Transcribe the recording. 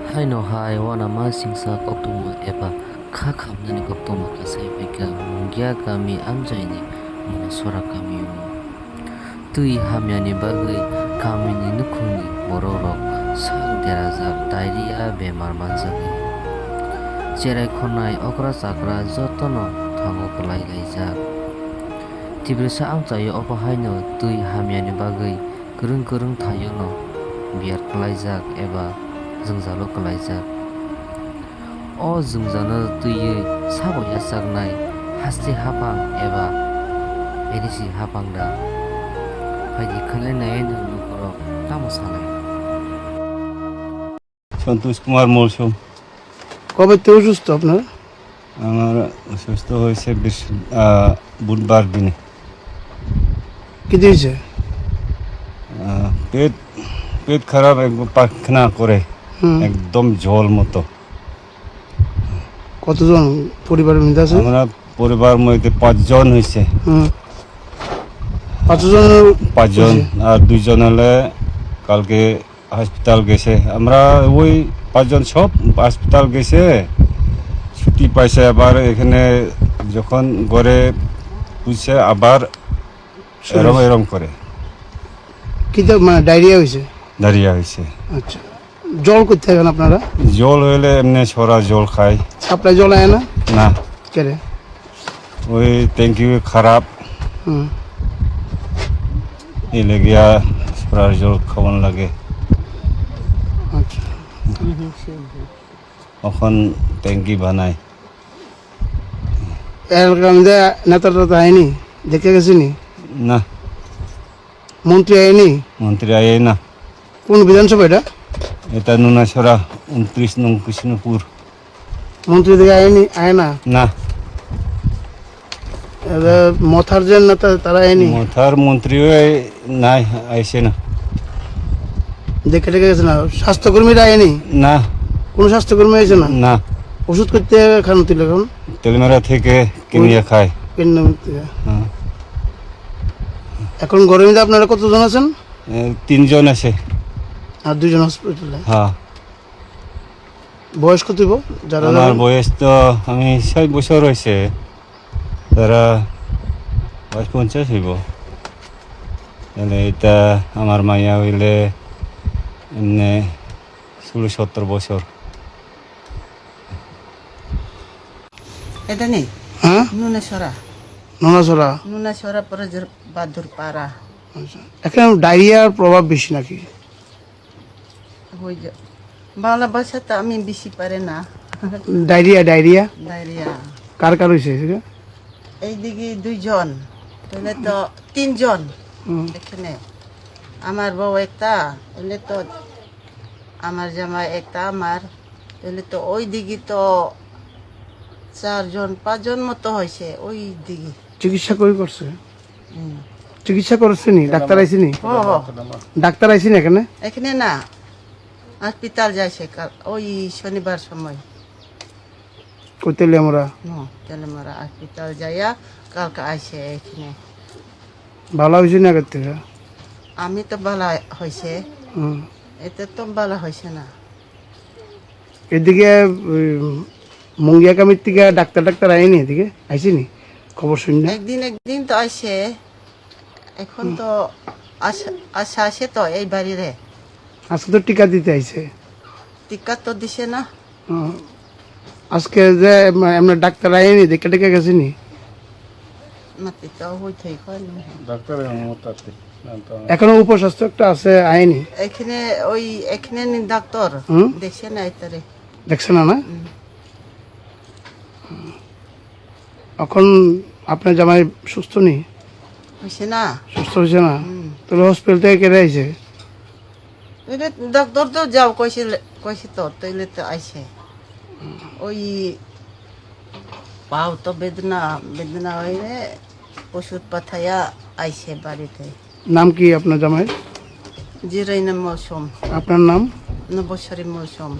Haino hai wana ma singsa koktuma eba kha khamnani koktuma kasai beka mungya kami amjaini mona sora kami tui hamyani bagui kami ni nukhuni bororok sang derajak diarrhea bemar manjani cherai khonai okra chakra jotono thango klai laijak tibresa amchayo obo haino tui hamyani bagui kurung kurung thayono biar klaijak eba जोंजालो कलाइजाक ओ जोंजानो तुयै साबो यासागनाय हास्ति हापां एबा एरिसि हापांदा फायदि खलायनाय नखराव तामो सानाय সন্তোষ কুমার মৌসুম। কবে থেকে অসুস্থ আপনার? আমার অসুস্থ হয়েছে বুধবার দিনে। কি দিয়েছে? পেট পেট খারাপ, একবার পায়খানা করে একদম জল মতো। কতজন পরিবারের মধ্যে আছে? আমরা পরিবার মধ্যে 5 জন হয়েছে। 5 জন আর 2 জন হলে কালকে হসপিটাল গেছে। আমরা ওই 5 জন সব হসপিটাল গেছে, ছুটি পাইছে। আবার এখানে যখন ঘরে বুঝছে আবার এরম করে কি মানে ডায়রিয়া হয়েছে? ডায়রিয়া হয়েছে। আচ্ছা, জল করতে থাকেন আপনারা? জল হইলে এমনি সরা জল খাই। সাপ্লাই জল আয় না? না, কেরে ওই ট্যাঙ্কি খারাপ, এই লেগিয়া সরার জল খাওয়ান লাগে। আচ্ছা, এখন ট্যাঙ্কি বানাই। এলাকার মধ্যে নেতাটা তো আয়নি, দেখে গেছিনি? না, মন্ত্রী আয়নি? মন্ত্রী আয় না। কোন বিধানসভা এটা? এটা নুনাছড়া 29 নং কৃষ্ণপুর। মন্ত্রী থেকে আয়নি? আয় না? না, মথার যে নেতা তারা আয়নি? মথার মন্ত্রী নাই, আইসে না। দেখে টেকে গেছে না? স্বাস্থ্যকর্মীরা আয়নি? না, কোন স্বাস্থ্যকর্মী আইছে না? না, ওষুধ করতে খান তুলে এখন তেলমেরা থেকে কিনিয়ে খায়। হ্যাঁ। এখন ঘরের মধ্যে আপনারা কতজন আছেন? 3 জন আছে আর 2 জন হসপিটালে। হ্যাঁ। বয়স কত যারা? আমার বয়স তো আমি 6 বছর হয়েছে, তারা 50 হইব। তাহলে এটা আমার মাইয়া হইলে এমনি 16-17 বছর। এটা নেই? হ্যাঁ, নুনেশ্বরা নোনাছড়া। পরে বাদুর পাড়া। আচ্ছা, এখানে ডায়রিয়ার প্রভাব বেশি নাকি? হয়ে যা বাংলা ভাষাতে আমি বেশি পারে না। ডায়রিয়া ডায়রিয়া কার হয়েছে? এইদিকে 2 জন, তাহলে তো 3 জন। এখানে আমার বউ একটা, তাহলে তো আমার জামাই একটা, আমার তাহলে তো ওই দিকে তো 4 জন 5 জন মতো হয়েছে ওই দিকে। চিকিৎসা করছে? চিকিৎসা করছেনি? ডাক্তার আইসিনি? ডাক্তার আইসিনি এখানে? এখানে না, হসপিটাল যাইছে ওই শনিবার সময়। কইতেলে আমরা তেলেমারা হসপিটাল যাইয়া কালকে আইসে এখানে। ভালো হয়েছে না আগের থেকে? আমি তো ভালো হয়েছে, এতে তো ভালো হয়েছে না। এদিকে মুঙ্গিয়া কামির থেকে ডাক্তার আইনি? এদিকে আইসিনি খবর শুনি না? একদিন তো আইসে, এখন তো আশা আসে তো এই বাড়িরে। আজকে তো টিকা দিতে আইছে। টিকা তো দিছে না। আজকে যে আমরা ডাক্তার আইনি, দেখে টেকে গেছিনি? মাতি তো হইতেই হয় না। এখনো উপস্বাস্থ্য একটা আছে, আইনি এখানে ওই এখানে ডাক্তার দেখছে না, এটারে দেখছে না? এখন আপনার জামাই সুস্থ নেই? হয়েছে না, সুস্থ হয়েছে না? তাহলে হসপিটাল থেকে কেটে আইছে? ডাক্তার তো যাও কইছে তো, তাইলে তো আইছে। ওই পাও তো বেদনা হইলে ওষুধ পাঠাইয়া আইছে বাড়িতে। নাম কি আপনার জামাই? জিরাইনা মৌসুম। আপনার নাম? নবশ্বরী মৌসুম।